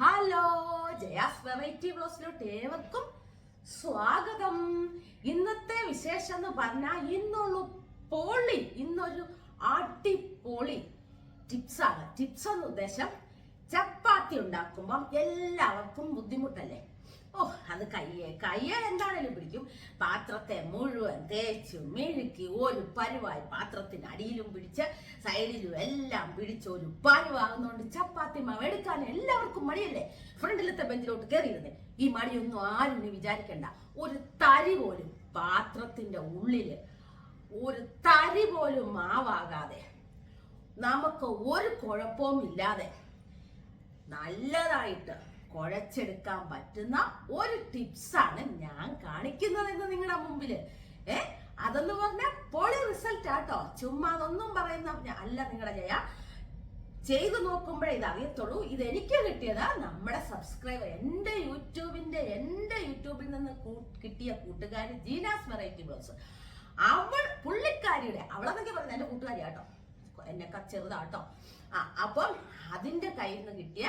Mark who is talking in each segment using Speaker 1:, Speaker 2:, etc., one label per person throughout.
Speaker 1: Hello, Jaya's variety ബ്ലോസിലോട്ട് ഏവർക്കും സ്വാഗതം. ഇന്നത്തെ വിശേഷം എന്ന് പറഞ്ഞാൽ ഇന്നൊരു അടിപൊളി ടിപ്സാണ്. ടിപ്സ് എന്ന ഉദ്ദേശം ചപ്പാത്തി ഉണ്ടാക്കുമ്പം എല്ലാവർക്കും ബുദ്ധിമുട്ടല്ലേ. അത് കയ്യെ എന്താണേലും പിടിക്കും. പാത്രത്തെ മുഴുവൻ തേച്ച് മെഴുക്കി ഒരു പരുവായി പാത്രത്തിന് അടിയിലും പിടിച്ച് സൈഡിലും എല്ലാം പിടിച്ച് ഒരു പരുവാകുന്നോണ്ട് ചപ്പാത്തി മാവ് എടുക്കാൻ എല്ലാവർക്കും മടിയല്ലേ. ഫ്രണ്ടിലത്തെ ബെഞ്ചിലോട്ട് കയറിയിരുന്നേ. ഈ മടിയൊന്നും ആരും വിചാരിക്കണ്ട. ഒരു തരി പോലും പാത്രത്തിന്റെ ഉള്ളില് ഒരു തരി പോലും മാവാകാതെ നമുക്ക് ഒരു കുഴപ്പവും ഇല്ലാതെ നല്ലതായിട്ട് കുഴച്ചെടുക്കാൻ പറ്റുന്ന ഒരു ടിപ്സാണ് ഞാൻ കാണിക്കുന്നതെന്ന് നിങ്ങളുടെ മുമ്പില്. അതെന്ന് പറഞ്ഞാൽ പൊളി റിസൾട്ട് ആട്ടോ. ചുമ്മാ അതൊന്നും പറയുന്ന അല്ല നിങ്ങളുടെ ജയ. ചെയ്തു നോക്കുമ്പോഴേ ഇത് അറിയത്തുള്ളൂ. ഇത് എനിക്ക് കിട്ടിയത് നമ്മുടെ സബ്സ്ക്രൈബർ, എന്റെ യൂട്യൂബിൽ നിന്ന് കിട്ടിയ കൂട്ടുകാരി ജീനാസ് വെറൈറ്റി ബ്ലോഗ്സ്. അവളെന്നൊക്കെ പറയുന്നത് എന്റെ കൂട്ടുകാരി ആട്ടോ, എന്നെക്കാ ചെറുതാട്ടോ. അപ്പം അതിന്റെ കയ്യിൽ നിന്ന് കിട്ടിയ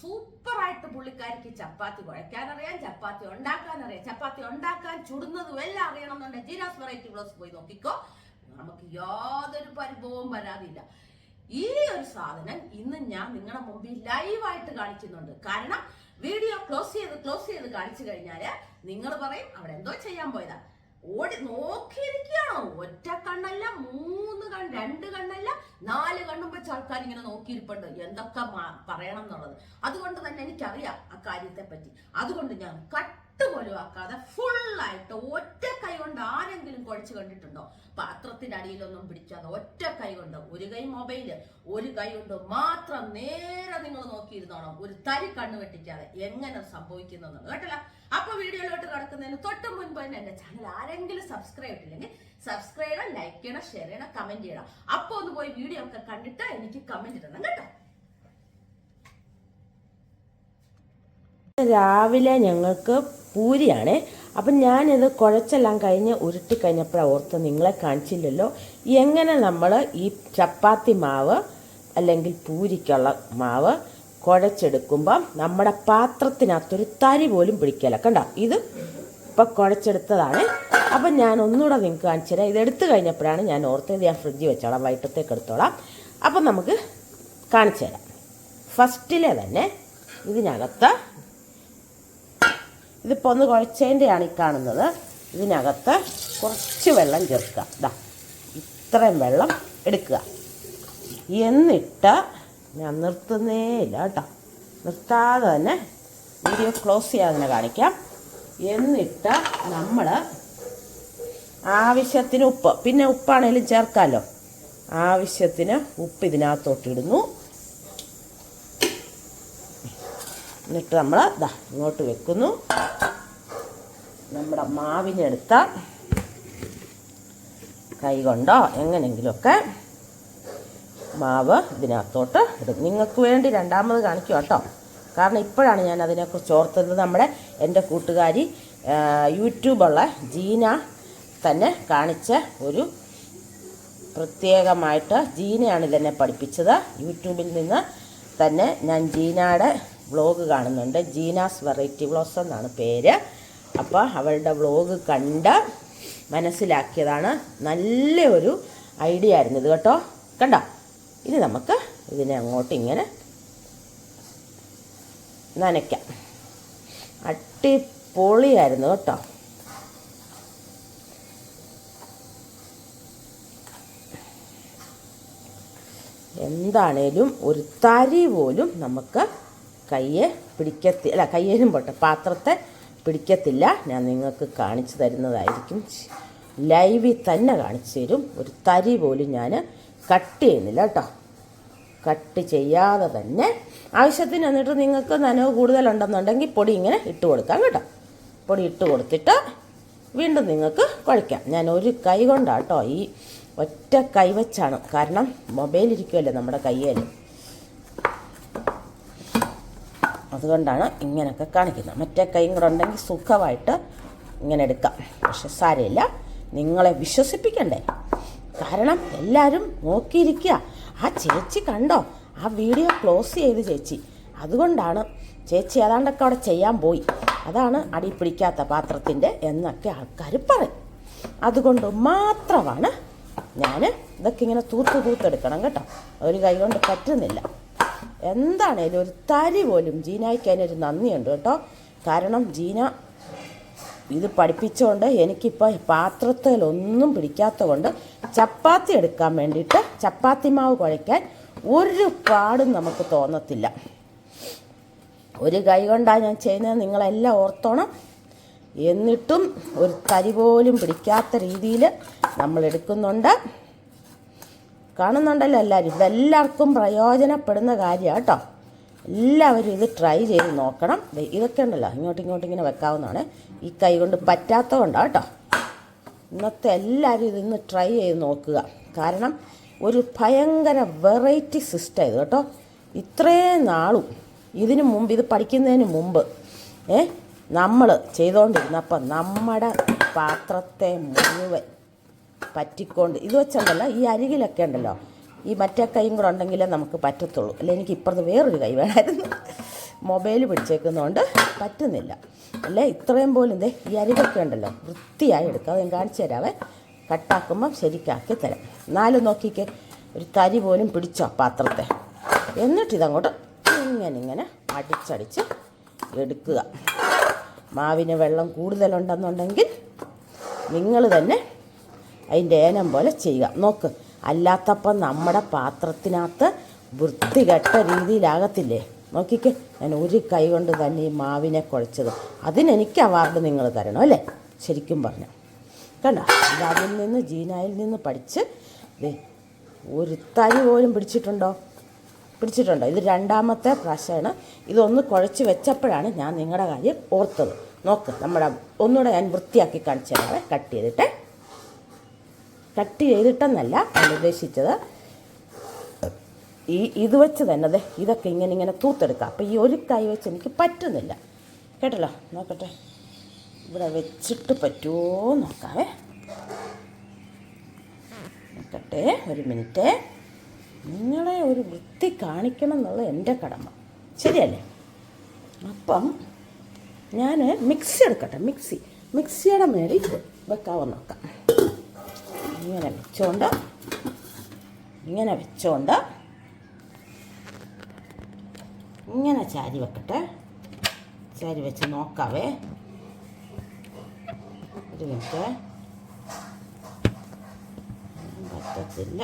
Speaker 1: സൂപ്പറായിട്ട് പുള്ളിക്കാരിക്ക് ചപ്പാത്തി കുഴയ്ക്കാനറിയാം, ചപ്പാത്തി ഉണ്ടാക്കാനറിയാം. ചപ്പാത്തി ഉണ്ടാക്കാൻ ചുടുന്നതും എല്ലാം അറിയണം എന്നുണ്ടെങ്കിൽ ജീനാസ് വെറൈറ്റി ബ്ലോഗ്സ് പോയി നോക്കിക്കോ. നമുക്ക് യാതൊരു പരിഭവവും വരാതില്ല. ഈ ഒരു സാധനം ഇന്ന് ഞാൻ നിങ്ങളുടെ മുമ്പിൽ ലൈവായിട്ട് കാണിക്കുന്നുണ്ട്. കാരണം വീഡിയോ ക്ലോസ് ചെയ്ത് കാണിച്ചു കഴിഞ്ഞാല് നിങ്ങൾ പറയും അവിടെ എന്തോ ചെയ്യാൻ പോയതാ. ഓടി നോക്കിയിരിക്കുകയാണോ? ഒറ്റ കണ്ണല്ല, 3 കണ്ണ്, 2 കണ്ണല്ല, 4 കണ്ണും വെച്ച് ആൾക്കാർ ഇങ്ങനെ നോക്കിയിരിപ്പുണ്ട് എന്തൊക്കെ പറയണം എന്നുള്ളത്. അതുകൊണ്ട് തന്നെ എനിക്കറിയാം ആ കാര്യത്തെ പറ്റി. അതുകൊണ്ട് ഞാൻ കട്ടുപോലും ആക്കാതെ ഫുള്ളായിട്ട് ഒറ്റ കൈ കൊണ്ട് ആരെങ്കിലും കുഴച്ച് കണ്ടിട്ടുണ്ടോ? പാത്രത്തിന്റെ അടിയിലൊന്നും പിടിക്കാതെ ഒറ്റ കൈ കൊണ്ട്, ഒരു കൈ മൊബൈല്, ഒരു കൈ കൊണ്ട് മാത്രം നേരെ നിങ്ങൾ നോക്കിയിരുന്നോണം. ഒരു തരി കണ്ണ് വെട്ടിക്കാതെ എങ്ങനെ സംഭവിക്കുന്നു കേട്ടല്ല. അപ്പൊ വീഡിയോയിലോട്ട് കിടക്കുന്നതിന് തൊട്ട് മുൻപ് തന്നെ എന്റെ ചാനൽ ആരെങ്കിലും സബ്സ്ക്രൈബ് ചെയ്തില്ലെങ്കിൽ സബ്സ്ക്രൈബ് ചെയ്യണം, ലൈക്ക് ചെയ്യണം, ഷെയർ ചെയ്യണം, കമന്റ് ചെയ്യണം. അപ്പൊ ഒന്ന് പോയി വീഡിയോ ഒക്കെ കണ്ടിട്ട് എനിക്ക് കമന്റ് ഇടണം കേട്ടോ.
Speaker 2: രാവിലെ ഞങ്ങൾക്ക് പൂരിയാണേ. അപ്പം ഞാനിത് കുഴച്ചെല്ലാം കഴിഞ്ഞ് ഉരുട്ടി കഴിഞ്ഞപ്പോഴാണ് ഓർത്ത് നിങ്ങളെ കാണിച്ചില്ലല്ലോ എങ്ങനെ നമ്മൾ ഈ ചപ്പാത്തി മാവ് അല്ലെങ്കിൽ പൂരിക്കുള്ള മാവ് കുഴച്ചെടുക്കുമ്പം നമ്മുടെ പാത്രത്തിനകത്തൊരു തരി പോലും പിടിക്കല. കണ്ടോ, ഇത് ഇപ്പം കുഴച്ചെടുത്തതാണ്. അപ്പം ഞാൻ ഒന്നുകൂടെ നിങ്ങൾക്ക് കാണിച്ചു തരാം. ഇതെടുത്ത് കഴിഞ്ഞപ്പോഴാണ് ഞാൻ ഓർത്തത് ഞാൻ ഫ്രിഡ്ജിൽ വെച്ചോളാം, വൈകിട്ടത്തേക്ക് എടുത്തോളാം. അപ്പം നമുക്ക് കാണിച്ചു തരാം. ഫസ്റ്റിലെ തന്നെ ഇതിനകത്ത്, ഇതിപ്പോൾ ഒന്ന് കുഴച്ചതിൻ്റെയാണ് ഈ കാണുന്നത്. ഇതിനകത്ത് കുറച്ച് വെള്ളം ചേർക്കുക. ഇതാ ഇത്രയും വെള്ളം എടുക്കുക. എന്നിട്ട് ഞാൻ നിർത്തുന്നേ ഇല്ല കേട്ടോ, നിർത്താതെ തന്നെ വീഡിയോ ക്ലോസ് ചെയ്യാതെ തന്നെ കാണിക്കാം. എന്നിട്ട് നമ്മൾ ആവശ്യത്തിന് ഉപ്പ്, പിന്നെ ഉപ്പാണേലും ചേർക്കാമല്ലോ, ആവശ്യത്തിന് ഉപ്പ് ഇതിനകത്തോട്ടിടുന്നു. എന്നിട്ട് നമ്മൾ ഇതാ ഇങ്ങോട്ട് വെക്കുന്നു. നമ്മുടെ മാവിനെടുത്ത കൈ കൊണ്ടോ എങ്ങനെയെങ്കിലുമൊക്കെ മാവ് ഇതിനകത്തോട്ട് ഇടും. നിങ്ങൾക്ക് വേണ്ടി രണ്ടാമത് കാണിക്കും കേട്ടോ, കാരണം ഇപ്പോഴാണ് ഞാൻ അതിനെക്കുറിച്ച് ഓർത്തത്. എൻ്റെ കൂട്ടുകാരി യൂട്യൂബുള്ള ജീന തന്നെ കാണിച്ച ഒരു പ്രത്യേകമായിട്ട്, ജീനയാണ് ഇതെന്നെ പഠിപ്പിച്ചത്. യൂട്യൂബിൽ നിന്ന് തന്നെ ഞാൻ ജീനയുടെ വ്ളോഗ് കാണുന്നുണ്ട്. ജീനാസ് വെറൈറ്റി വ്ളോഗ്സ് എന്നാണ് പേര്. അപ്പോൾ അവളുടെ വ്ളോഗ് കണ്ട് മനസ്സിലാക്കിയതാണ്. നല്ല ഒരു ഐഡിയ ആയിരുന്നു ഇത് കേട്ടോ. കണ്ടോ, ഇനി നമുക്ക് ഇതിനെ അങ്ങോട്ട് ഇങ്ങനെ നനയ്ക്കാം. അടിപൊളിയായിരുന്നു കേട്ടോ. എന്താണേലും ഒരു തരി പോലും നമുക്ക് കയ്യേലും പോട്ടെ പാത്രത്തെ പിടിക്കത്തില്ല. ഞാൻ നിങ്ങൾക്ക് കാണിച്ചു തരുന്നതായിരിക്കും, ലൈവിൽ തന്നെ കാണിച്ചു തരും. ഒരു തരി പോലും ഞാൻ കട്ട് ചെയ്യുന്നില്ല കേട്ടോ. കട്ട് ചെയ്യാതെ തന്നെ ആവശ്യത്തിന്. എന്നിട്ട് നിങ്ങൾക്ക് നനവ് കൂടുതലുണ്ടെന്നുണ്ടെങ്കിൽ പൊടി ഇങ്ങനെ ഇട്ട് കൊടുക്കാം കേട്ടോ. പൊടി ഇട്ട് കൊടുത്തിട്ട് വീണ്ടും നിങ്ങൾക്ക് കുഴയ്ക്കാം. ഞാൻ ഒരു കൈ കൊണ്ടാണ് കേട്ടോ, ഈ ഒറ്റ കൈ വെച്ചാണ്. കാരണം മൊബൈലിരിക്കുമല്ലോ നമ്മുടെ കയ്യിൽ, അതുകൊണ്ടാണ് ഇങ്ങനെയൊക്കെ കാണിക്കുന്നത്. മറ്റേ കൈയും കൂടെ ഉണ്ടെങ്കിൽ സുഖമായിട്ട് ഇങ്ങനെ എടുക്കാം. പക്ഷെ സാരമില്ല, നിങ്ങളെ വിശ്വസിപ്പിക്കണ്ടേ. കാരണം എല്ലാവരും നോക്കിയിരിക്കുക. ആ ചേച്ചി കണ്ടോ, ആ വീഡിയോ ക്ലോസ് ചെയ്ത് ചേച്ചി അതുകൊണ്ടാണ് ചേച്ചി ഏതാണ്ടൊക്കെ അവിടെ ചെയ്യാൻ പോയി, അതാണ് അടി പിടിക്കാത്ത പാത്രത്തിൻ്റെ എന്നൊക്കെ ആൾക്കാർ പറയും. അതുകൊണ്ട് മാത്രമാണ് ഞാൻ ഇതൊക്കെ ഇങ്ങനെ തൂത്തെടുക്കണം കേട്ടോ. ഒരു കൈ കൊണ്ട് പറ്റുന്നില്ല. എന്താണേലും ഒരു തരി പോലും ജീനായ്ക്ക് അതിനൊരു നന്ദിയുണ്ട് കേട്ടോ. കാരണം ജീന ഇത് പഠിപ്പിച്ചുകൊണ്ട് എനിക്കിപ്പോൾ പാത്രത്തിലൊന്നും പിടിക്കാത്ത കൊണ്ട് ചപ്പാത്തി എടുക്കാൻ വേണ്ടിയിട്ട് ചപ്പാത്തി മാവ് കുഴയ്ക്കാൻ ഒരു പാടും നമുക്ക് തോന്നത്തില്ല. ഒരു കൈ കൊണ്ടാണ് ഞാൻ ചെയ്യുന്നത്, നിങ്ങളെല്ലാം ഓർത്തോണം. എന്നിട്ടും ഒരു തരി പോലും പിടിക്കാത്ത രീതിയിൽ നമ്മൾ എടുക്കുന്നുണ്ട്. കാണുന്നുണ്ടല്ലോ എല്ലാവരും. ഇതെല്ലാവർക്കും പ്രയോജനപ്പെടുന്ന കാര്യമാണ് കേട്ടോ. എല്ലാവരും ഇത് ട്രൈ ചെയ്ത് നോക്കണം. ഇതൊക്കെ ഉണ്ടല്ലോ ഇങ്ങോട്ടും ഇങ്ങനെ വെക്കാവുന്നതാണ്. ഈ കൈ കൊണ്ട് പറ്റാത്ത കൊണ്ടാണ് കേട്ടോ. ഇന്നത്തെ എല്ലാവരും ഇതൊന്ന് ട്രൈ ചെയ്ത് നോക്കുക. കാരണം ഒരു ഭയങ്കര വെറൈറ്റി സിസ്റ്റം ഇത് കേട്ടോ. ഇത്രയും നാളും ഇതിനു മുമ്പ്, ഇത് പഠിക്കുന്നതിന് മുമ്പ് നമ്മൾ ചെയ്തുകൊണ്ടിരുന്നപ്പം നമ്മുടെ പാത്രത്തെ മുഴുവൻ പറ്റിക്കൊണ്ട് ഇത് വെച്ചുണ്ടല്ലോ, ഈ അരികിലൊക്കെ ഉണ്ടല്ലോ ഈ മറ്റേ കൈയും കൂടെ ഉണ്ടെങ്കിലേ നമുക്ക് പറ്റത്തുള്ളൂ. അല്ലെ എനിക്ക് ഇപ്പുറത്ത് വേറൊരു കൈ വേണമായിരുന്നു. മൊബൈൽ പിടിച്ചേക്കുന്നതുകൊണ്ട് പറ്റുന്നില്ല. അല്ലേ ഇത്രയും പോലും ഈ അരികൊക്കെ ഉണ്ടല്ലോ വൃത്തിയായി എടുക്കുക. അത് ഞാൻ കാണിച്ചു തരാവേ. കട്ടാക്കുമ്പം ശരിക്കാക്കി തരാം. എന്നാലും നോക്കിക്കേ, ഒരു തരി പോലും പിടിച്ചോ പാത്രത്തെ. എന്നിട്ടിതങ്ങോട്ട് ഇങ്ങനെ അടിച്ചടിച്ച് എടുക്കുക. മാവിന് വെള്ളം കൂടുതലുണ്ടെന്നുണ്ടെങ്കിൽ നിങ്ങൾ തന്നെ അതിൻ്റെ ഏനം പോലെ ചെയ്യുക. നോക്ക്, അല്ലാത്തപ്പം നമ്മുടെ പാത്രത്തിനകത്ത് വൃത്തികെട്ട രീതിയിലാകത്തില്ലേ. നോക്കിക്കേ, ഞാൻ ഒരു കൈ കൊണ്ട് തന്നെ ഈ മാവിനെ കുഴച്ചത്. അതിനെനിക്ക് അവാർഡ് നിങ്ങൾ തരണം അല്ലേ, ശരിക്കും പറഞ്ഞു. കണ്ടോ, ഇത് അതിൽ നിന്ന് ജീനായിൽ നിന്ന് പഠിച്ച് ഒരു തരി പോലും പിടിച്ചിട്ടുണ്ടോ? ഇത് രണ്ടാമത്തെ പ്രാവശ്യമാണ്. ഇതൊന്ന് കുഴച്ച് വെച്ചപ്പോഴാണ് ഞാൻ നിങ്ങളുടെ കാര്യം ഓർത്തത്. നോക്ക്, നമ്മുടെ ഒന്നുകൂടെ ഞാൻ വൃത്തിയാക്കി കാണിച്ചു തരാവേ. കട്ട് ചെയ്തിട്ടെന്നല്ല ഞാൻ ഉദ്ദേശിച്ചത്, ഇത് വെച്ച് തന്നെ ഇതൊക്കെ ഇങ്ങനെ തൂത്തെടുക്കാം. അപ്പോൾ ഈ ഒരു കൈ വെച്ച് എനിക്ക് പറ്റുന്നില്ല കേട്ടല്ലോ. നോക്കട്ടെ, ഇവിടെ വെച്ചിട്ട് പറ്റുമോ നോക്കാവേ. നോക്കട്ടെ, ഒരു മിനിറ്റ്. നിങ്ങളെ ഒരു വൃത്തി കാണിക്കണം എന്നുള്ളത് എൻ്റെ കടമ, ശരിയല്ലേ? അപ്പം ഞാൻ മിക്സി എടുക്കട്ടെ. മിക്സിയുടെ മേളിൽ വെക്കാവോ നോക്കാം. ഇങ്ങനെ വെച്ചോണ്ട് ഇങ്ങനെ ചാരി വെക്കട്ടെ. ചാരി വെച്ച് നോക്കാവേ. ഒരു മിനിറ്റ്, പറ്റത്തില്ല.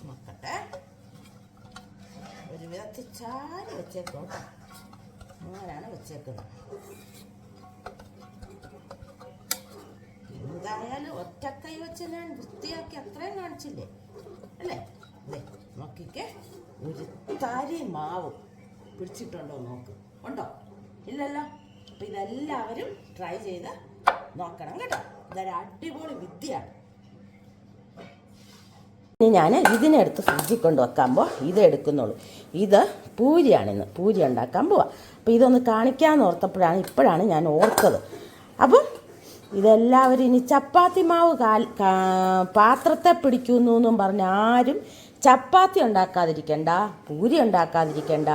Speaker 2: നോക്കട്ടെ, ഒരു വിധത്തിൽ ചാരി വെച്ചേക്കും. അങ്ങനെയാണ് വെച്ചേക്കുന്നത്. എന്തായാലും ഒറ്റക്കൈ വെച്ച് ഞാൻ വൃത്തിയാക്കി അത്രയും കാണിച്ചില്ലേ അല്ലേ? നോക്കിക്കേ, ഒരു തരി മാവ് പിടിച്ചിട്ടുണ്ടോ നോക്ക്. ഉണ്ടോ? ഇല്ലല്ലോ. അപ്പം ഇതെല്ലാവരും ട്രൈ ചെയ്ത് നോക്കണം കേട്ടോ. ഇതൊരു അടിപൊളി വിദ്യയാണ്. ഇനി ഞാൻ ഇതിനെടുത്ത് ഫ്രിഡ്ജിൽ കൊണ്ട് വെക്കുമ്പോൾ ഇത് എടുക്കുന്നുള്ളൂ. ഇത് പൂരിയാണിന്ന്, പൂരി ഉണ്ടാക്കാൻ പോവാം. അപ്പോൾ ഇതൊന്ന് കാണിക്കാമെന്ന് ഓർത്തപ്പോഴാണ് ഇപ്പോഴാണ് ഞാൻ ഓർത്തത്. അപ്പം ഇതെല്ലാവരും ഇനി ചപ്പാത്തി മാവ് പാത്രത്തെ പിടിക്കുന്നു എന്നും പറഞ്ഞ് ആരും ചപ്പാത്തി ഉണ്ടാക്കാതിരിക്കണ്ട, പൂരി ഉണ്ടാക്കാതിരിക്കണ്ട.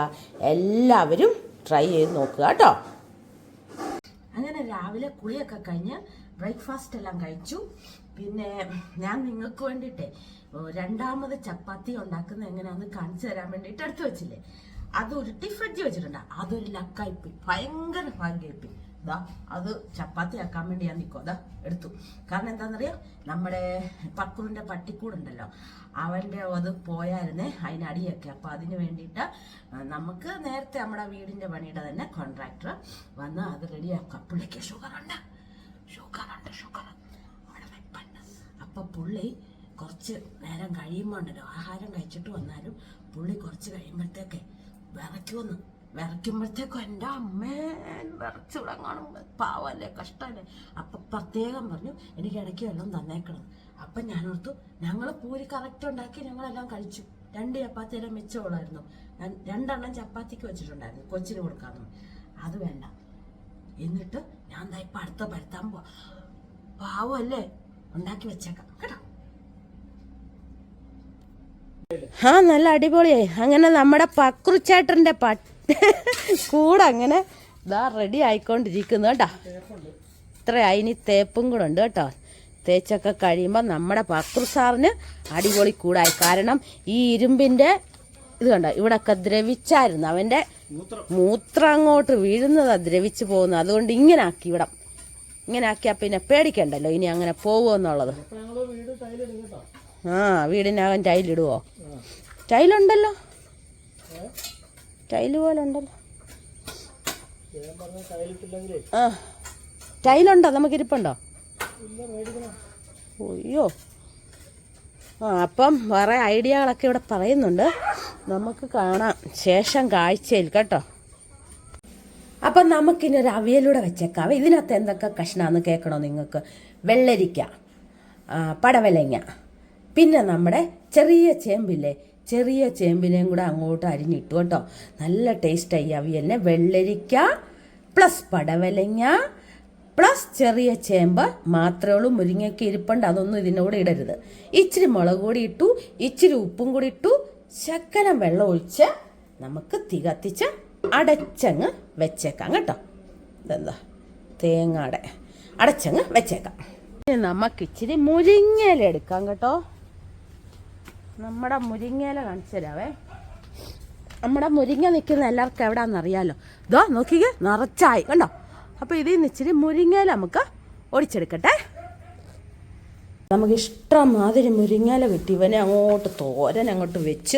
Speaker 2: എല്ലാവരും ട്രൈ ചെയ്ത് നോക്കുക കേട്ടോ. അങ്ങനെ രാവിലെ കുളിയൊക്കെ കഴിഞ്ഞ് ബ്രേക്ക്ഫാസ്റ്റ് എല്ലാം കഴിച്ചു. പിന്നെ ഞാൻ നിങ്ങൾക്ക് വേണ്ടിയിട്ടേ രണ്ടാമത് ചപ്പാത്തി ഉണ്ടാക്കുന്ന എങ്ങനെയാണെന്ന് കാണിച്ചു തരാൻ വേണ്ടിയിട്ട് എടുത്തു വെച്ചില്ലേ, അത് ഉരുട്ടി ഫ്രിഡ്ജ് വെച്ചിട്ടുണ്ട്. അതൊരു ലക്കായിപ്പോയി, ഭയങ്കര ഭാഗ്യമായിപ്പോയി. ഇതാ അത് ചപ്പാത്തി ആക്കാൻ വേണ്ടി ഞാൻ നിൽക്കും എടുത്തു. കാരണം എന്താണെന്നറിയാം, നമ്മുടെ പക്കൂറിൻ്റെ പട്ടിക്കൂടുണ്ടല്ലോ, അവൻ്റെ അത് പോയായിരുന്നേ അതിനടിയൊക്കെ. അപ്പോൾ അതിന് വേണ്ടിയിട്ട് നമുക്ക് നേരത്തെ നമ്മുടെ വീടിൻ്റെ പണിയുടെ തന്നെ കോൺട്രാക്ടർ വന്ന് അത് റെഡിയാക്കാം. പുള്ളിക്ക് ഷുഗറുണ്ട് അവിടെ വെപ്പുണ്ട്. അപ്പോൾ പുള്ളി കുറച്ച് നേരം കഴിയുമ്പോൾ ഉണ്ടല്ലോ, ആഹാരം കഴിച്ചിട്ട് വന്നാലും പുള്ളി കുറച്ച് കഴിയുമ്പോഴത്തേക്ക് വിറയ്ക്കുമ്പോഴത്തേക്കും എൻ്റെ അമ്മേ വിറച്ച് വിളങ്ങണം. പാവല്ലേ, കഷ്ടമല്ലേ. അപ്പം പ്രത്യേകം പറഞ്ഞു എനിക്ക് ഇടയ്ക്ക് വെള്ളം തന്നേക്കണം. അപ്പം ഞാനോർത്തു, ഞങ്ങൾ പൂരി കറക്റ്റ് ഉണ്ടാക്കി ഞങ്ങളെല്ലാം കഴിച്ചു. 2 ചപ്പാത്തിയുടെ മിച്ചമുള്ളായിരുന്നു. ഞാൻ 2 ചപ്പാത്തിക്ക് വെച്ചിട്ടുണ്ടായിരുന്നു കൊച്ചിന് കൊടുക്കാമെന്ന്. അത് വേണ്ട. എന്നിട്ട് ഞാൻ ഇപ്പം അടുത്ത പരത്താൻ പോവാ. പാവല്ലേ,
Speaker 1: ഉണ്ടാക്കി വെച്ചേക്കാം കേട്ടോ.
Speaker 2: ആ നല്ല അടിപൊളിയായി. അങ്ങനെ നമ്മുടെ പക്രുച്ചേട്ടൻ്റെ കൂടെ അങ്ങനെ ഇതാ റെഡി ആയിക്കൊണ്ടിരിക്കുന്നു കേട്ടോ. ഇത്രയായി, ഇനി തേപ്പും കൂടെ ഉണ്ട് കേട്ടോ. തേച്ചൊക്കെ കഴിയുമ്പോൾ നമ്മുടെ പക്രു സാറിന് അടിപൊളി കൂടായി. കാരണം ഈ ഇരുമ്പിൻ്റെ ഇത് കണ്ടോ, ഇവിടെയൊക്കെ ദ്രവിച്ചായിരുന്നു, അവൻ്റെ മൂത്രം അങ്ങോട്ട് വീഴുന്നതാണ് ദ്രവിച്ച് പോകുന്നത്. അതുകൊണ്ട് ഇങ്ങനെ ആക്കി ഇവിടം, ഇങ്ങനെ ആക്കിയാൽ പിന്നെ പേടിക്കണ്ടല്ലോ ഇനി അങ്ങനെ പോകുമെന്നുള്ളത്. ആ വീടിനകം ടൈലിടുവോ? ടൈലുണ്ടല്ലോ, ടൈല് പോലെ ഉണ്ടല്ലോ. ആ ടൈലുണ്ടോ? നമുക്കിരിപ്പുണ്ടോ? അയ്യോ. ആ അപ്പം വേറെ ഐഡിയകളൊക്കെ ഇവിടെ പറയുന്നുണ്ട്, നമുക്ക് കാണാം ശേഷം കാഴ്ചയിൽ കേട്ടോ. അപ്പം നമുക്കിനൊരു അവിയലൂടെ വെച്ചേക്കാം. ഇതിനകത്ത് എന്തൊക്കെ കഷ്ണമാണെന്ന് കേൾക്കണോ നിങ്ങൾക്ക്? വെള്ളരിക്ക, പടവലങ്ങ, പിന്നെ നമ്മുടെ ചെറിയ ചേമ്പില്ലേ, ചെറിയ ചേമ്പിനെയും കൂടെ അങ്ങോട്ട് അരിഞ്ഞിട്ടു കേട്ടോ. നല്ല ടേസ്റ്റായി അവിയലിനെ. വെള്ളരിക്ക പ്ലസ് പടവലങ്ങ പ്ലസ് ചെറിയ ചേമ്പ് മാത്രമേ ഉള്ളൂ. മുരിങ്ങയ്ക്ക് ഇരിപ്പുണ്ട്, അതൊന്നും ഇതിനോട് ഇടരുത്. ഇച്ചിരി മുളക് കൂടി ഇട്ടു, ഇച്ചിരി ഉപ്പും കൂടി ഇട്ടു, ശകലം വെള്ളം ഒഴിച്ച് നമുക്ക് തീ കത്തിച്ച് അടച്ചങ്ങ് വെച്ചേക്കാം കേട്ടോ. ഇതെന്താ തേങ്ങയുടെ അടച്ചങ്ങ് വെച്ചേക്കാം. നമുക്ക് ഇച്ചിരി മുരിങ്ങയില എടുക്കാം കേട്ടോ. നമ്മുടെ മുരിങ്ങയില കാണിച്ചു തരാവേ. നമ്മുടെ മുരിങ്ങ നിൽക്കുന്ന എല്ലാവർക്കും എവിടാന്നറിയാലോ. ഇതോ നോക്കിക്കേ, നിറച്ചായി കണ്ടോ. അപ്പോൾ ഇതിൽ നിന്ന് ഇച്ചിരി മുരിങ്ങയില നമുക്ക് ഒടിച്ചെടുക്കട്ടെ. നമുക്ക് ഇഷ്ടംമാതിരി മുരിങ്ങയില കിട്ടി. ഇവനെ അങ്ങോട്ട് തോരൻ അങ്ങോട്ട് വെച്ച്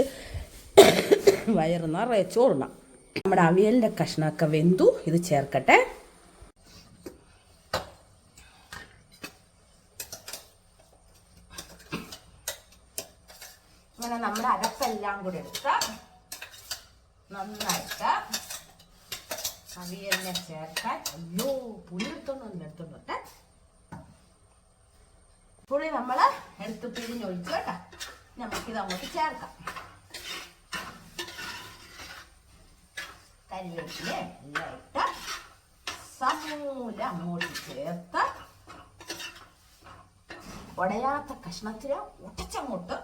Speaker 2: വയറ് നിറയെ ചോറുണ്ണാം. നമ്മുടെ അവിയലിൻ്റെ കഷ്ണമൊക്കെ വെന്തു. ഇത് ചേർക്കട്ടെ.
Speaker 1: അങ്ങനെ നമ്മുടെ അരപ്പെല്ലാം കൂടി എടുക്കുക, നന്നായിട്ട് അവിയലിനെ ചേർക്കാൻ. അയ്യോ പുളി എടുത്തോണ്ടോട്ടെ. പുളി നമ്മൾ എടുത്ത് പിഴിഞ്ഞൊഴിച്ചു കേട്ടോ. നമുക്കിത് അങ്ങോട്ട് ചേർക്കാം. കരിവേപ്പില എല്ലാം ഇട്ട് സമൂല അങ്ങോട്ട് ചേർത്ത് ഉടയാത്ത കഷ്ണത്തിന് ഒട്ടിച്ചങ്ങോട്ട്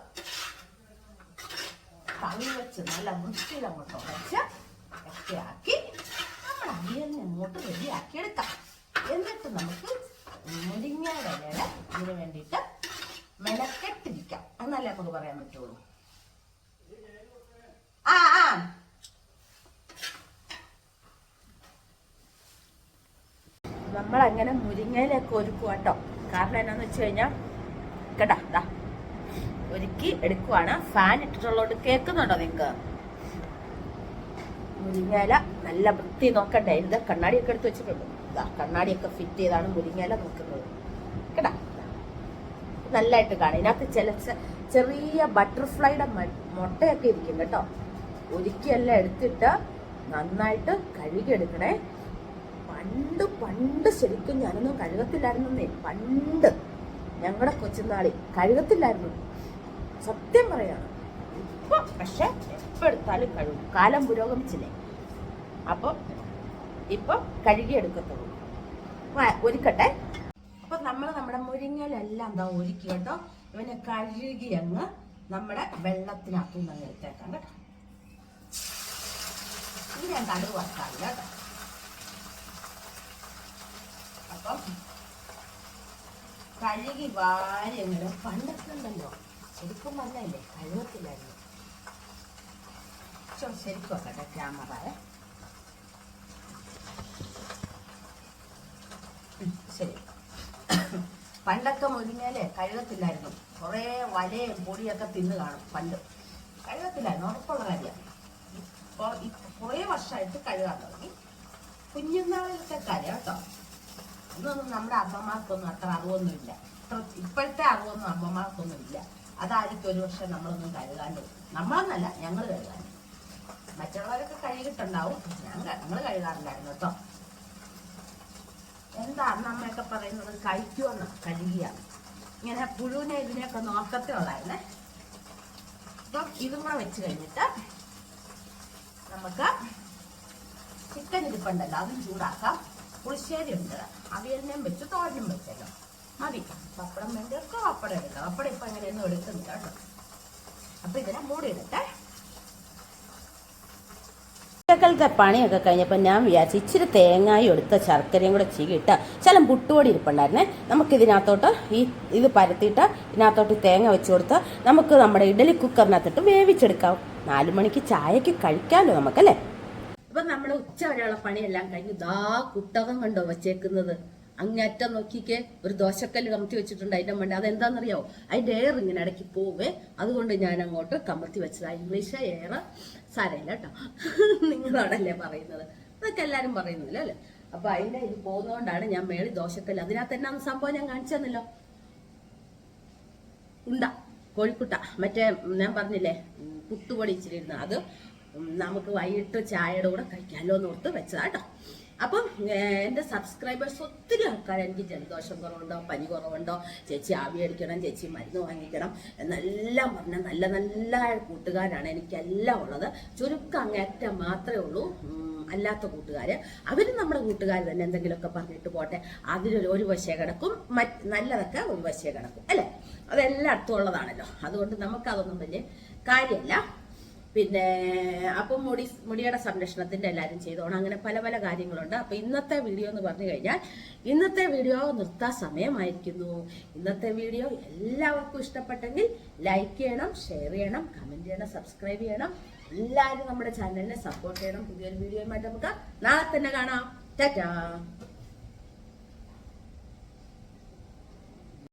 Speaker 1: തവി വെച്ച് നല്ല വൃത്തിയിൽ അങ്ങോട്ട് ഉടച്ച് ഒക്കെയാക്കി നമ്മൾ അവിയലിനെ അങ്ങോട്ട് റെഡിയാക്കി എടുക്കാം. എന്നിട്ട് നമുക്ക് മുരിങ്ങയുടെ ഇലയുടെ ഇതിന് വേണ്ടിയിട്ട് മെനക്കെട്ടിരിക്കാം എന്നല്ലേ നമുക്ക് പറയാൻ പറ്റുള്ളൂ. നമ്മളങ്ങനെ മുരിങ്ങയിലൊക്കെ ഒരുക്കുക കേട്ടോ. കാരണം എന്നാന്ന് വെച്ച് കഴിഞ്ഞാൽ കേട്ടാ ഒരുക്കി എടുക്കുവാണ്. ഫാൻ ഇട്ടിട്ടുള്ളതുകൊണ്ട് കേൾക്കുന്നുണ്ടോ നിങ്ങൾക്ക്? മുരിങ്ങയില നല്ല വൃത്തി നോക്കണ്ടേ. ഇത് കണ്ണാടിയൊക്കെ എടുത്ത് വെച്ചിട്ടുണ്ട്. ഇതാ കണ്ണാടിയൊക്കെ ഫിറ്റ് ചെയ്താണ് മുരിങ്ങയില നോക്കുന്നത് കേട്ടാ. നല്ലതായിട്ട് കാണും. ഇതിനകത്ത് ചെറിയ ബട്ടർഫ്ലൈയുടെ മുട്ടയൊക്കെ ഇരിക്കും കേട്ടോ. ഒരുക്കിയെല്ലാം എടുത്തിട്ട് നന്നായിട്ട് കഴുകിയെടുക്കണേ. പണ്ട് ശരിക്കും ഞാനൊന്നും കഴുകത്തില്ലായിരുന്നേ. പണ്ട് ഞങ്ങളുടെ കൊച്ചുനാളി കഴുകത്തില്ലായിരുന്നു, സത്യം പറയാണ്. ഇപ്പൊ പക്ഷെ എപ്പോൾ എടുത്താലും കഴുകും. കാലം പുരോഗമിച്ചില്ലേ, അപ്പം ഇപ്പൊ കഴുകിയെടുക്കത്തുള്ളൂ. ഒരുക്കട്ടെ. അപ്പൊ നമ്മുടെ മുരിങ്ങയിലെല്ലാം എന്താ ഒരുക്കി കേട്ടോ. ഇവനെ കഴുകി അങ്ങ് നമ്മുടെ വെള്ളത്തിനകത്തുനിന്ന് അങ്ങ് എടുത്തേക്കാം കേട്ടോ. ഇനി ഞാൻ കടുക് വറുക്കാറില്ല കേട്ടോ. അപ്പം കഴുകി വാരി അങ്ങനെ പണ്ടൊക്കെ ഉണ്ടല്ലോ, ശരിക്കും പറഞ്ഞല്ലേ കഴുകത്തില്ലായിരുന്നു. ശരിക്കും വെക്കട്ടെ ക്യാമറയെ. ശരി, പണ്ടൊക്കെ മുരിങ്ങയിലെ കഴുകത്തില്ലായിരുന്നു. കുറേ വലയും പൊടിയൊക്കെ തിന്ന് കാണും. പണ്ട് കഴുകത്തില്ലായിരുന്നു, ഉറപ്പുള്ള കാര്യമാണ്. ഇപ്പോൾ കുറേ വർഷമായിട്ട് കഴുകാൻ തുടങ്ങി. കുഞ്ഞുനാളിലത്തെ കാര്യം കേട്ടോ. ഇതൊന്നും നമ്മുടെ അമ്മമാർക്കൊന്നും അത്ര അറിവൊന്നുമില്ല. ഇപ്പോഴത്തെ അറിവൊന്നും അമ്മമാർക്കൊന്നും ഇല്ല. അതായിരിക്കും ഒരു വർഷം നമ്മളൊന്നും കഴുകാണ്ട്. നമ്മളൊന്നല്ല, ഞങ്ങൾ കഴുകാൻ. മറ്റുള്ളവരൊക്കെ കഴുകിയിട്ടുണ്ടാവും, ഞങ്ങൾ കഴുകാറില്ലായിരുന്നു കേട്ടോ. എന്താ അമ്മയൊക്കെ പറയുന്നത്, കഴിക്കുമെന്ന് കഴുകിയ ഇങ്ങനെ പുഴുവിനെ ഇതിനെയൊക്കെ നോക്കത്തേ ഉള്ളായിരുന്നേ. അപ്പം ഇതും കൂടെ വെച്ച് കഴിഞ്ഞിട്ട് നമുക്ക് ചിക്കൻ ഇരിപ്പുണ്ടല്ലോ, അതും ചൂടാക്കാം. പുളിശ്ശേരി ഉണ്ട്, അവിയലിനെയും വെച്ച് തോരനും വെച്ചല്ലോ മതി. പപ്പടം വേണ്ടിയൊക്കെ പപ്പടം എടുക്കാം. പപ്പടം ഇപ്പം അങ്ങനെയൊന്നും എടുക്കുന്നില്ല കേട്ടോ. അപ്പം ഇതിനെ മൂടിയിടട്ടെ.
Speaker 2: ഉച്ചക്കലത്തെ പണിയൊക്കെ കഴിഞ്ഞപ്പോൾ ഞാൻ വിചാരിച്ചു ഇച്ചിരി തേങ്ങായും എടുത്ത ശർക്കരയും കൂടെ ചീകിയിട്ട് ശലം പുട്ടുപൊടി ഇരിപ്പുണ്ടായിരുന്നേ. നമുക്കിതിനകത്തോട്ട് ഇത് പരത്തിയിട്ട് ഇതിനകത്തോട്ട് തേങ്ങ വെച്ച് കൊടുത്ത് നമുക്ക് നമ്മുടെ ഇഡലി കുക്കറിനകത്തിട്ട് വേവിച്ചെടുക്കാം. 4 മണിക്ക് ചായക്ക് കഴിക്കാമല്ലോ നമുക്കല്ലേ.
Speaker 1: ഇപ്പം നമ്മൾ ഉച്ച വരെയുള്ള പണിയെല്ലാം കഴിഞ്ഞ് കുട്ടകം കണ്ടോ വെച്ചേക്കുന്നത്. അങ്ങറ്റം നോക്കിക്കേ, ഒരു ദോശക്കല്ല് കമത്തി വെച്ചിട്ടുണ്ട് അതിൻ്റെ മണ്ട. അതെന്താണെന്നറിയാവോ? അതിൻ്റെ എയർ ഇങ്ങനെ ഇടയ്ക്ക് പോവേ, അതുകൊണ്ട് ഞാൻ അങ്ങോട്ട് കമത്തി വെച്ചതാണ്. ഇംഗ്ലീഷ് എയർ സാരമില്ല കേട്ടോ, നിങ്ങളോടല്ലേ പറയുന്നത്, അതൊക്കെ എല്ലാവരും പറയുന്നില്ല അല്ലേ. അപ്പൊ അതിൻ്റെ ഇത് പോകുന്നതുകൊണ്ടാണ് ഞാൻ മേളിൽ ദോശക്കല്ല്. അതിനകത്ത് എന്നാന്ന് സംഭവം ഞാൻ കാണിച്ചു തന്നല്ലോ. കോഴിക്കുട്ട, മറ്റേ ഞാൻ പറഞ്ഞില്ലേ പുട്ടുപൊടി ഇച്ചിരി ഇരുന്ന അത് നമുക്ക് വൈകിട്ട് ചായയുടെ കൂടെ കഴിക്കാമല്ലോ എന്ന് ഓർത്ത് വെച്ചതാട്ടോ. അപ്പം എൻ്റെ സബ്സ്ക്രൈബേഴ്സ് ഒത്തിരി ആൾക്കാർ എനിക്ക് ജലദോഷം കുറവുണ്ടോ, പനി കുറവുണ്ടോ, ചേച്ചി ആവി അടിക്കണം, ചേച്ചി മരുന്ന് വാങ്ങിക്കണം എന്നെല്ലാം പറഞ്ഞ നല്ല നല്ല കൂട്ടുകാരാണ് എനിക്കെല്ലാം ഉള്ളത്. ചുരുക്കം അങ്ങേറ്റം മാത്രമേ ഉള്ളൂ അല്ലാത്ത കൂട്ടുകാർ. അവരും നമ്മുടെ കൂട്ടുകാർ തന്നെ എന്തെങ്കിലുമൊക്കെ പറഞ്ഞിട്ട് പോട്ടെ. അതിലൊരു വശേ കിടക്കും, നല്ലതൊക്കെ ഒരു വശേ കിടക്കും അല്ലേ. അതെല്ലായിടത്തും ഉള്ളതാണല്ലോ. അതുകൊണ്ട് നമുക്കതൊന്നും വലിയ കാര്യമല്ല. പിന്നെ അപ്പം മുടിയുടെ സംരക്ഷണത്തിന്റെ എല്ലാവരും ചെയ്തോണം. അങ്ങനെ പല പല കാര്യങ്ങളുണ്ട്. അപ്പൊ ഇന്നത്തെ വീഡിയോ എന്ന് പറഞ്ഞു കഴിഞ്ഞാൽ ഇന്നത്തെ വീഡിയോ നിർത്താൻ സമയമായിരിക്കുന്നു. ഇന്നത്തെ വീഡിയോ എല്ലാവർക്കും ഇഷ്ടപ്പെട്ടെങ്കിൽ ലൈക്ക് ചെയ്യണം, ഷെയർ ചെയ്യണം, കമന്റ് ചെയ്യണം, സബ്സ്ക്രൈബ് ചെയ്യണം. എല്ലാവരും നമ്മുടെ ചാനലിനെ സപ്പോർട്ട് ചെയ്യണം. പുതിയൊരു വീഡിയോയുമായിട്ട് നമുക്ക് നാളെ തന്നെ കാണാം. ടാറ്റാ.